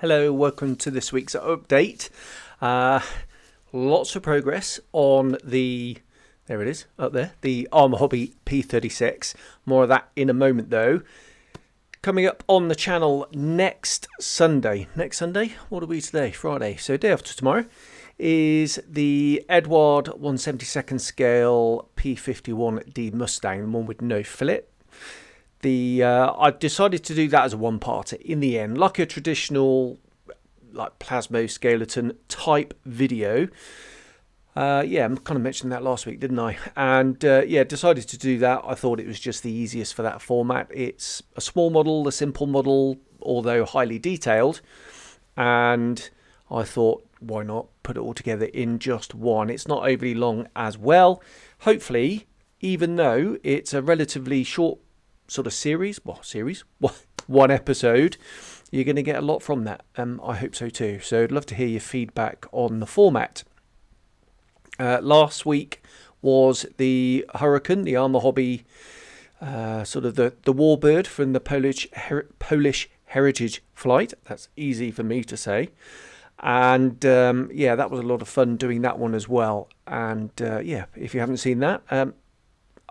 Hello, welcome to this week's update. Lots of progress on there it is, up there, the Arma Hobby P-36. More of that in a moment though. Coming up on the channel next Sunday. What are we today? Friday. So day after tomorrow is the Edward 1/72 scale P51D Mustang, the one with no fillet. I've decided to do that as a one-parter in the end, like a traditional like plasmoskeleton type video. I kind of mentioned that last week, didn't I? And decided to do that. I thought it was just the easiest for that format. It's a small model, a simple model, although highly detailed. And I thought, why not put it all together in just one? It's not overly long as well. Hopefully, even though it's a relatively short sort of one episode, you're going to get a lot from that. I hope so too. So I'd love to hear your feedback on the format. Last week was the Hurricane, the Arma Hobby, sort of the warbird from the Polish Heritage Flight. That's easy for me to say. And that was a lot of fun doing that one as well. And if you haven't seen that,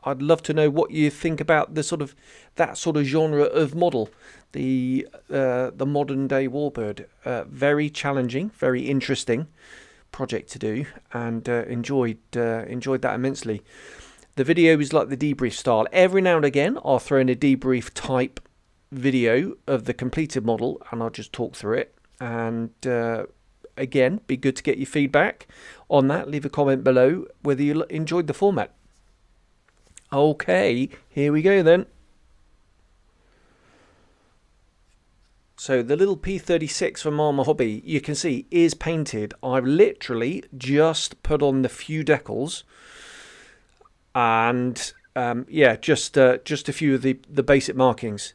I'd love to know what you think about that sort of genre of model, the modern day warbird. Very challenging, very interesting project to do, and enjoyed that immensely. The video is like the debrief style. Every now and again, I'll throw in a debrief type video of the completed model, and I'll just talk through it. And again, be good to get your feedback on that. Leave a comment below whether you enjoyed the format. Okay, here we go then. So the little P-36 from Arma Hobby, you can see, is painted. I've literally just put on the few decals, and just a few of the basic markings.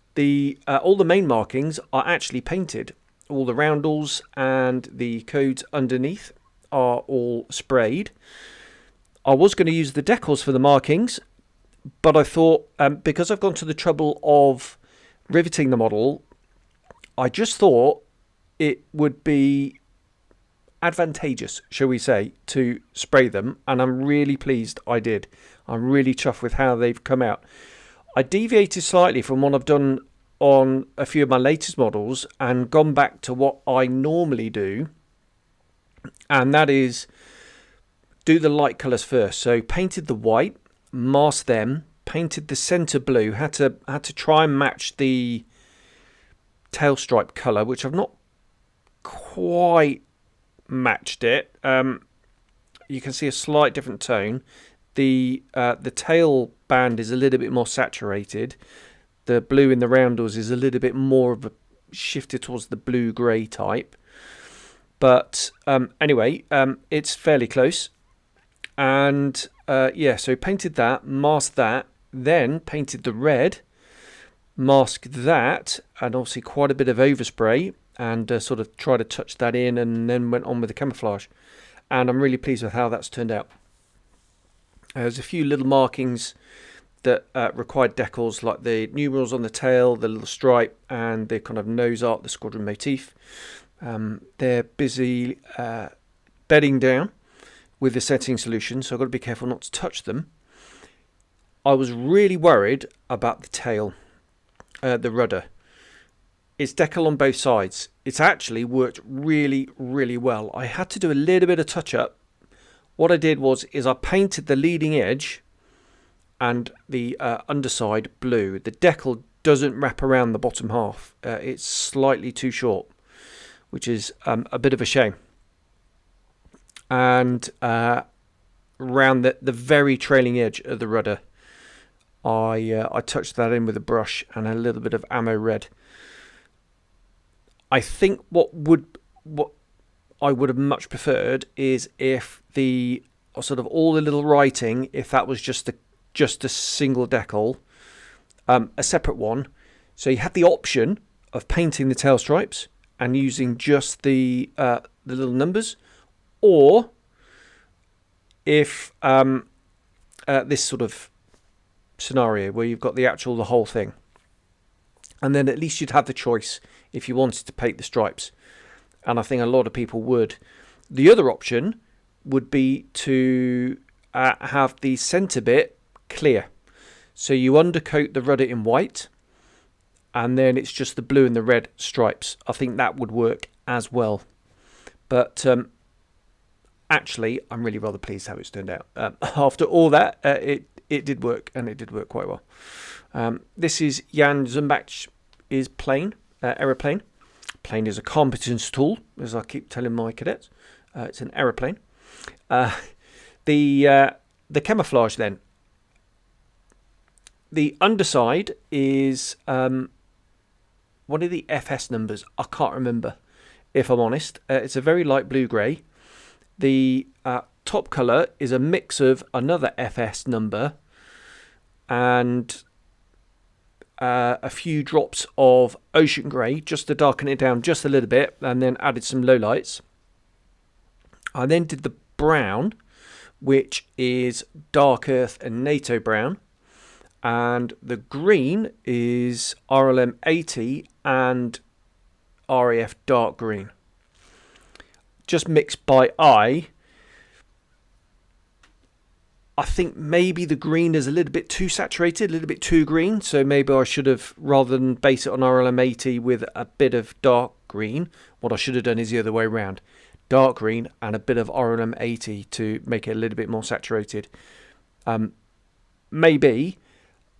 All the main markings are actually painted. All the roundels and the codes underneath are all sprayed. I was going to use the decals for the markings, but I thought, because I've gone to the trouble of riveting the model, I just thought it would be advantageous, shall we say, to spray them. And I'm really pleased I did. I'm really chuffed with how they've come out. I deviated slightly from what I've done on a few of my latest models and gone back to what I normally do. And that is do the light colours first. So painted the white, masked them, painted the center blue, had to try and match the tail stripe color, which I've not quite matched it. You can see a slight different tone. The tail band is a little bit more saturated. The blue in the roundels is a little bit more of a shifted towards the blue grey type, but anyway, it's fairly close. And so painted that, masked that, then painted the red, masked that, and obviously quite a bit of overspray, and sort of tried to touch that in, and then went on with the camouflage. And I'm really pleased with how that's turned out. There's a few little markings that required decals, like the numerals on the tail, the little stripe, and the kind of nose art, the squadron motif. They're busy bedding down with the setting solution, so I've got to be careful not to touch them. I was really worried about the tail, the rudder. It's decal on both sides. It's actually worked really, really well. I had to do a little bit of touch up. What I did is I painted the leading edge and the underside blue. The decal doesn't wrap around the bottom half. It's slightly too short, which is a bit of a shame. And around the very trailing edge of the rudder, I touched that in with a brush and a little bit of ammo red. I think what I would have much preferred is if the sort of all the little writing, if that was just a single decal, a separate one, so you had the option of painting the tail stripes and using just the little numbers, or if this sort of scenario where you've got the whole thing, and then at least you'd have the choice if you wanted to paint the stripes. and I think a lot of people would. The other option would be to have the centre bit clear. So you undercoat the rudder in white, and then it's just the blue and the red stripes. I think that would work as well. But actually, I'm really rather pleased how it's turned out. After all that, it did work, and it did work quite well. This is Jan Zumbach's plane, aeroplane. Plane is a competence tool, as I keep telling my cadets. It's an aeroplane. The camouflage then. The underside is what are the FS numbers? I can't remember, if I'm honest. It's a very light blue-grey. The top colour is a mix of another FS number and a few drops of ocean grey, just to darken it down just a little bit, and then added some lowlights. I then did the brown, which is dark earth and NATO brown. And the green is RLM 80 and RAF dark green. Just mixed by eye. I think maybe the green is a little bit too saturated, a little bit too green. So maybe I should have, rather than base it on RLM 80 with a bit of dark green, what I should have done is the other way around. Dark green and a bit of RLM 80 to make it a little bit more saturated. Maybe.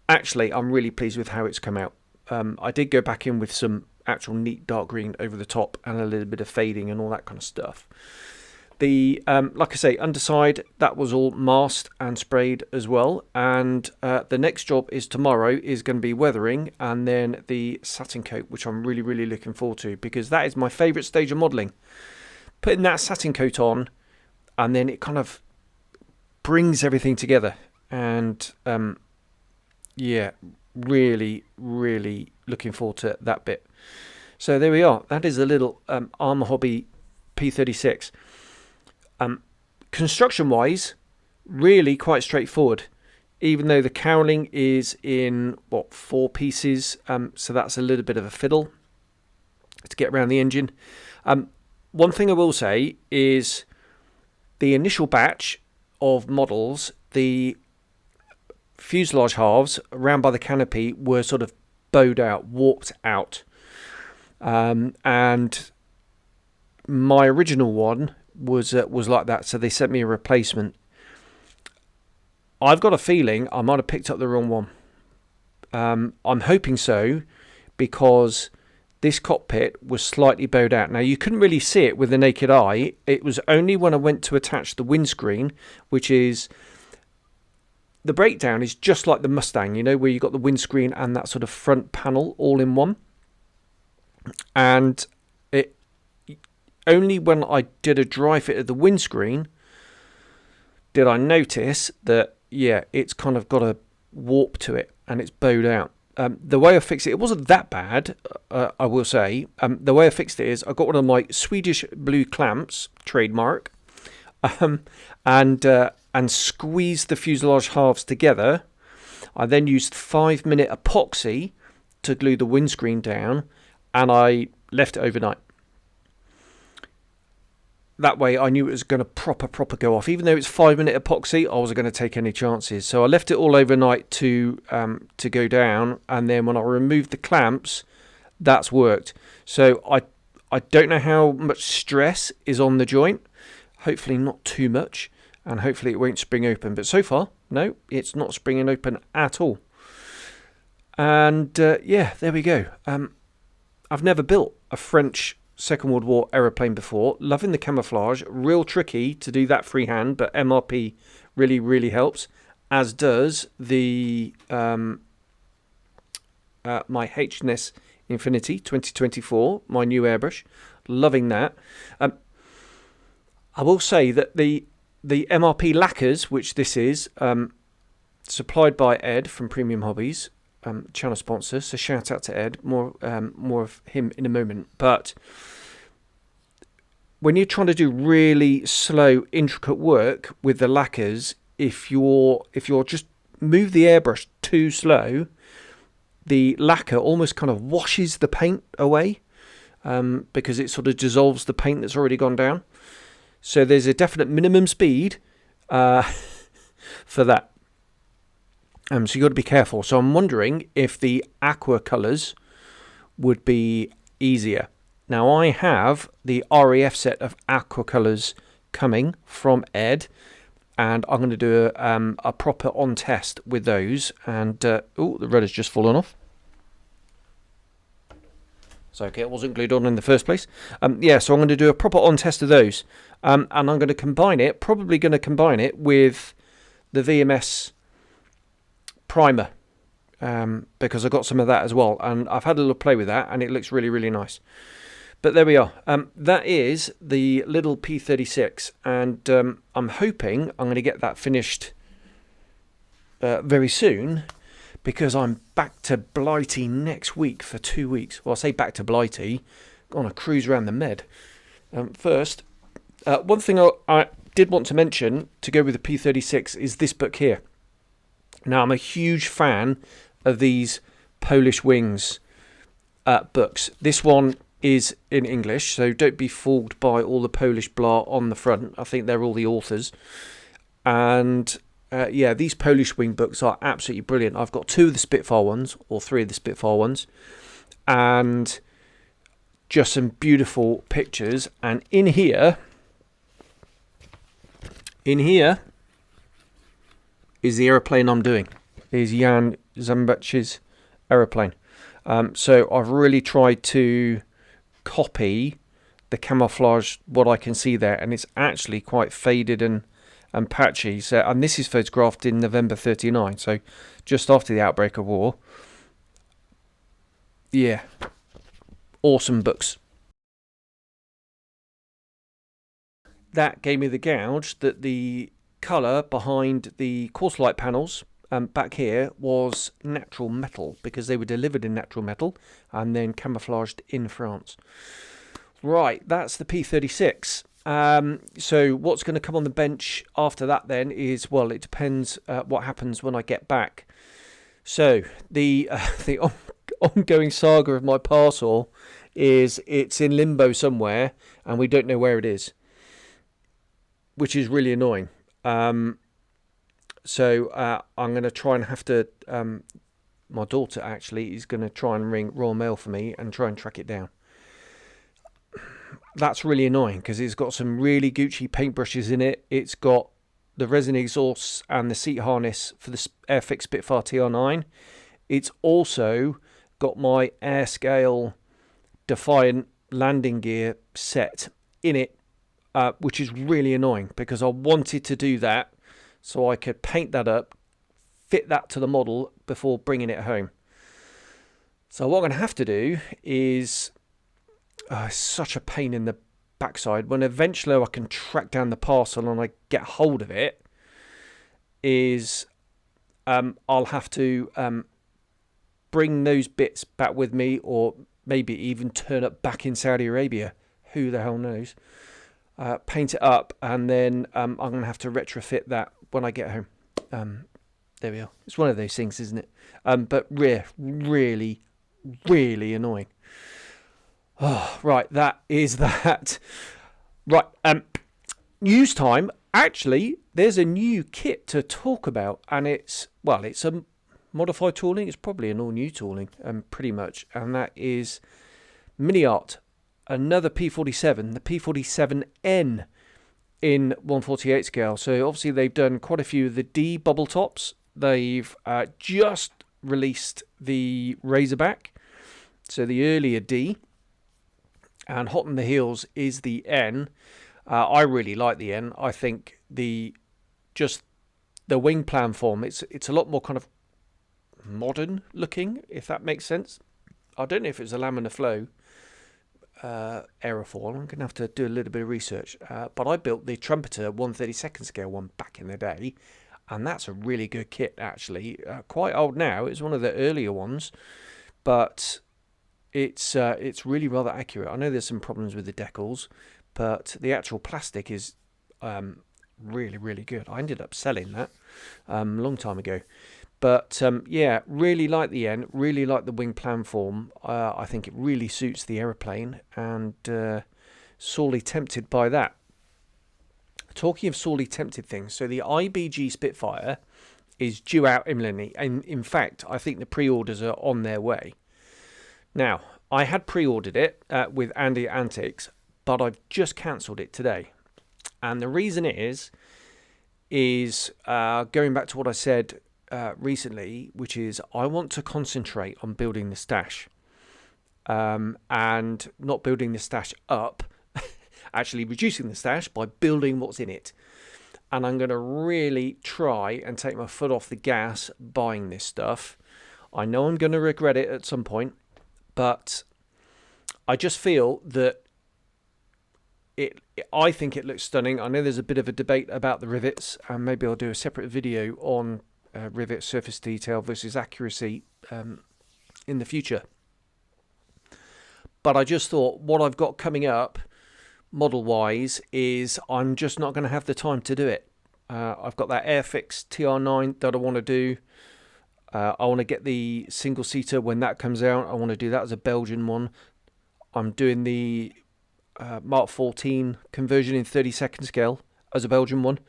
Actually, I'm really pleased with how it's come out. I did go back in with some actual neat dark green over the top and a little bit of fading and all that kind of stuff. The like I say, underside, that was all masked and sprayed as well. And the next job is tomorrow is going to be weathering and then the satin coat, which I'm really, really looking forward to, because that is my favourite stage of modelling. Putting that satin coat on, and then it kind of brings everything together. And yeah, really, really looking forward to that bit. So there we are. That is a little Arma Hobby P-36. Construction-wise, really quite straightforward. Even though the cowling is in, 4 pieces. So that's a little bit of a fiddle to get around the engine. One thing I will say is the initial batch of models, the fuselage halves around by the canopy were sort of bowed out, warped out, and my original one was like that, so they sent me a replacement. I've got a feeling I might have picked up the wrong one. I'm hoping so, because this cockpit was slightly bowed out. Now, you couldn't really see it with the naked eye. It was only when I went to attach the windscreen, which is, the breakdown is just like the Mustang, you know, where you got the windscreen and that sort of front panel all in one. And it only when I did a dry fit of the windscreen did I notice that, yeah, it's kind of got a warp to it and it's bowed out. The way I fixed it, it wasn't that bad, I will say. The way I fixed it is I got one of my Swedish blue clamps, trademark, and squeezed the fuselage halves together. I then used 5-minute epoxy to glue the windscreen down, and I left it overnight. That way I knew it was going to proper go off. Even though it's 5-minute epoxy, I wasn't going to take any chances. So I left it all overnight to go down, and then when I removed the clamps, that's worked. So I don't know how much stress is on the joint. Hopefully not too much, and hopefully it won't spring open. But so far, no, it's not springing open at all. And yeah, there we go. I've never built a French Second World War aeroplane before. Loving the camouflage. Real tricky to do that freehand, but MRP really, really helps. As does the my HNS Infinity 2024, my new airbrush. Loving that. I will say that the MRP lacquers, which this is, supplied by Ed from Premium Hobbies, channel sponsor, so shout out to Ed. More of him in a moment. But when you're trying to do really slow, intricate work with the lacquers, if you're just move the airbrush too slow, the lacquer almost kind of washes the paint away. because it sort of dissolves the paint that's already gone down. So there's a definite minimum speed for that. So you've got to be careful. So I'm wondering if the aqua colours would be easier. Now I have the REF set of aqua colours coming from Ed, and I'm going to do a proper on test with those. And oh, the red has just fallen off. It's okay, it wasn't glued on in the first place. Yeah, so I'm going to do a proper on test of those, and I'm going to combine it. Probably going to combine it with the VMS primer, because I got some of that as well, and I've had a little play with that, and it looks really, really nice. But there we are. That is the little P-36, and I'm hoping I'm going to get that finished very soon, because I'm back to Blighty next week for 2 weeks. Well, I say back to Blighty, on a cruise around the Med. First, one thing I did want to mention to go with the P-36 is this book here. Now, I'm a huge fan of these Polish Wings books. This one is in English, so don't be fooled by all the Polish blah on the front. I think they're all the authors. And yeah, these Polish Wing books are absolutely brilliant. I've got 2 of the Spitfire ones, or 3 of the Spitfire ones, and just some beautiful pictures. And in here is the aeroplane I'm doing. Is Jan Zambach's aeroplane. So I've really tried to copy the camouflage, what I can see there, and it's actually quite faded and patchy. So, and this is photographed in November 39, so just after the outbreak of war. Yeah, awesome books. That gave me the gouge that the colour behind the course light panels back here was natural metal, because they were delivered in natural metal and then camouflaged in France. Right, that's the P-36. So what's going to come on the bench after that then is, well, it depends what happens when I get back. So the ongoing saga of my parcel is it's in limbo somewhere and we don't know where it is, which is really annoying. So I'm going to try and have to, my daughter actually is going to try and ring Royal Mail for me and try and track it down. That's really annoying because it's got some really Gucci paintbrushes in it. It's got the resin exhausts and the seat harness for the Airfix Spitfire TR9. It's also got my Airscale Defiant landing gear set in it, which is really annoying because I wanted to do that so I could paint that up, fit that to the model before bringing it home. So what I'm going to have to do is, such a pain in the backside, when eventually I can track down the parcel and I get hold of it, is I'll have to bring those bits back with me, or maybe even turn up back in Saudi Arabia, who the hell knows, paint it up, and then I'm going to have to retrofit that when I get home. There we are. It's one of those things, isn't it? But really, really annoying. Oh, right, that is that. Right, news time. Actually, there's a new kit to talk about, and it's a modified tooling. It's probably an all-new tooling, pretty much, and that is Mini Art, another P47, the P47N in 1/48 scale. So obviously they've done quite a few of the D bubble tops. They've just released the Razorback, so the earlier D. And hot on the heels is the N. I really like the N. I think the wing plan form, it's a lot more kind of modern looking, if that makes sense. I don't know if it's a laminar flow aerofoil. I'm going to have to do a little bit of research. But I built the Trumpeter 1/32 scale one back in the day, and that's a really good kit actually. Quite old now. It's one of the earlier ones, but it's really rather accurate. I know there's some problems with the decals, but the actual plastic is really, really good. I ended up selling that a long time ago. But yeah, really like the end, really like the wing planform. I think it really suits the aeroplane, and sorely tempted by that. Talking of sorely tempted things, so the IBG Spitfire is due out imminently, and in fact, I think the pre-orders are on their way. Now, I had pre-ordered it with Andy Antics, but I've just cancelled it today, and the reason is going back to what I said recently, which is I want to concentrate on building the stash, and not building the stash up, actually reducing the stash by building what's in it. And I'm going to really try and take my foot off the gas buying this stuff. I know I'm going to regret it at some point, but I just feel that I think it looks stunning. I know there's a bit of a debate about the rivets, and maybe I'll do a separate video on rivet surface detail versus accuracy in the future. But I just thought what I've got coming up model wise is I'm just not going to have the time to do it. I've got that Airfix TR9 that I want to do. I want to get the single seater when that comes out. I want to do that as a Belgian one. I'm doing the Mark 14 conversion in 32nd scale as a Belgian one.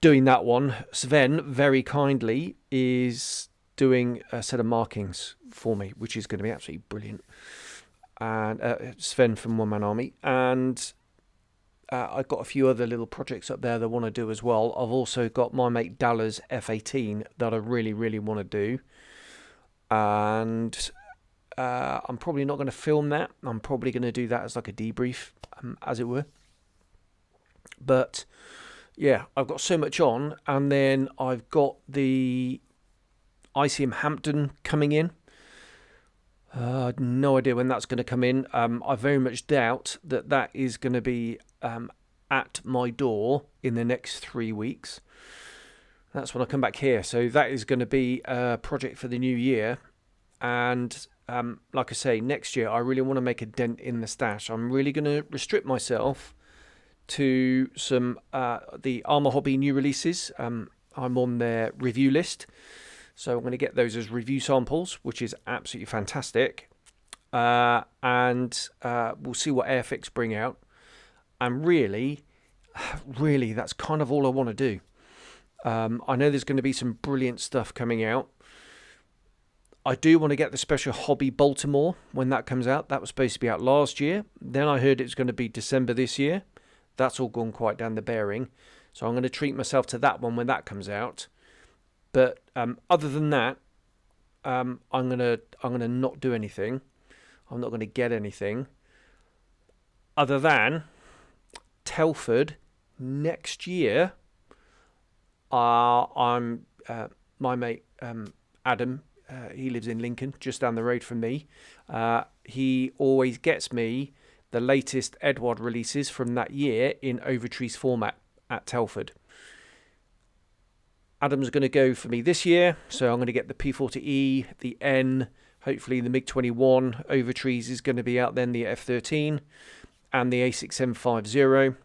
Doing that one. Sven very kindly is doing a set of markings for me, which is going to be absolutely brilliant. And Sven from One Man Army, and I've got a few other little projects up there that I want to do as well. I've also got my mate Dallas F18 that I really, really want to do, and I'm probably not going to film that. I'm probably going to do that as like a debrief, as it were. But yeah, I've got so much on, and then I've got the ICM Hampton coming in. No idea when that's going to come in. I very much doubt that that is going to be at my door in the next 3 weeks. That's when I come back here. So that is going to be a project for the new year. And like I say, next year I really want to make a dent in the stash. I'm really going to restrict myself to some the Arma Hobby new releases. I'm on their review list. So I'm going to get those as review samples, which is absolutely fantastic. And we'll see what Airfix bring out. And really, that's kind of all I want to do. I know there's going to be some brilliant stuff coming out. I do want to get the Special Hobby Baltimore when that comes out. That was supposed to be out last year. Then I heard it's going to be December this year. That's all gone quite down the bearing. So I'm going to treat myself to that one when that comes out. But other than that, I'm gonna not do anything. I'm not going to get anything other than Telford next year. I'm my mate Adam. He lives in Lincoln, just down the road from me. He always gets me the latest Edward releases from that year in Overtree's format at Telford. Adam's going to go for me this year, so I'm going to get the P40E, the N, hopefully the MiG-21. Overtrees is going to be out then, the F-13, and the A6750.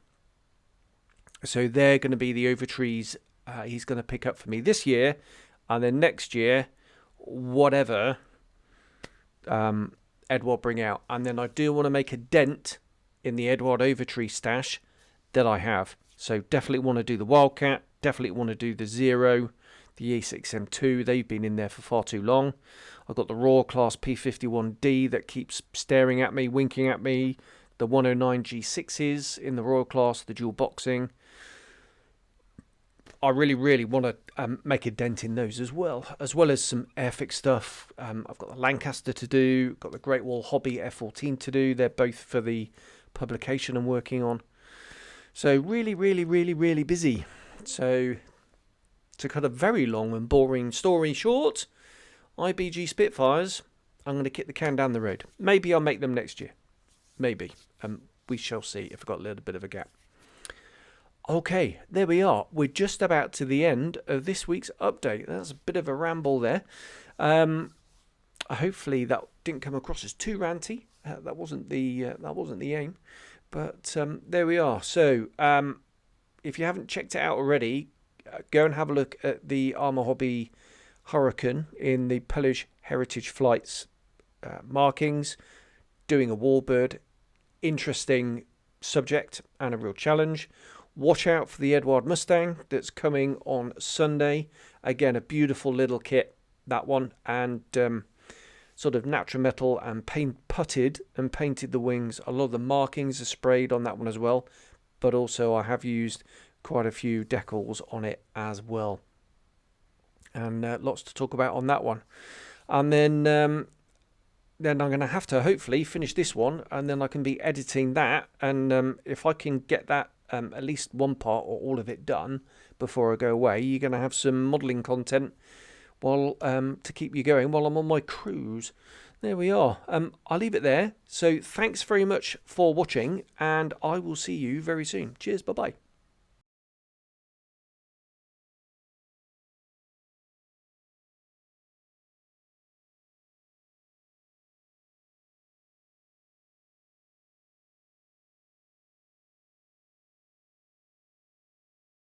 So they're going to be the Overtrees he's going to pick up for me this year, and then next year, whatever Edward bring out. And then I do want to make a dent in the Edward Overtree stash that I have. So definitely want to do the Wildcat. Definitely want to do the Zero, the A6M2. They've been in there for far too long. I've got the Royal Class P51D that keeps staring at me, winking at me. The 109 G6s in the Royal Class, the dual boxing. I really, really want to make a dent in those as well as some Airfix stuff. I've got the Lancaster to do, got the Great Wall Hobby F14 to do. They're both for the publication I'm working on. So really, really, really, really busy. So to cut a very long and boring story short, IBG Spitfires, I'm going to kick the can down the road. Maybe I'll make them next year. Maybe. We shall see if I've got a little bit of a gap. Okay, there we are. We're just about to the end of this week's update. That's a bit of a ramble there. Hopefully that didn't come across as too ranty. That wasn't the aim. But there we are. So if you haven't checked it out already, go and have a look at the Arma Hobby Hurricane in the Polish Heritage Flights markings, doing a warbird. Interesting subject and a real challenge. Watch out for the Edward Mustang that's coming on Sunday. Again, a beautiful little kit, that one, and sort of natural metal and putted and painted the wings. A lot of the markings are sprayed on that one as well, but also I have used quite a few decals on it as well, and lots to talk about on that one. And then I'm going to have to hopefully finish this one, and then I can be editing that, and if I can get that at least one part or all of it done before I go away, you're going to have some modelling content while to keep you going while I'm on my cruise. There we are. I'll leave it there. So thanks very much for watching, and I will see you very soon. Cheers. Bye bye.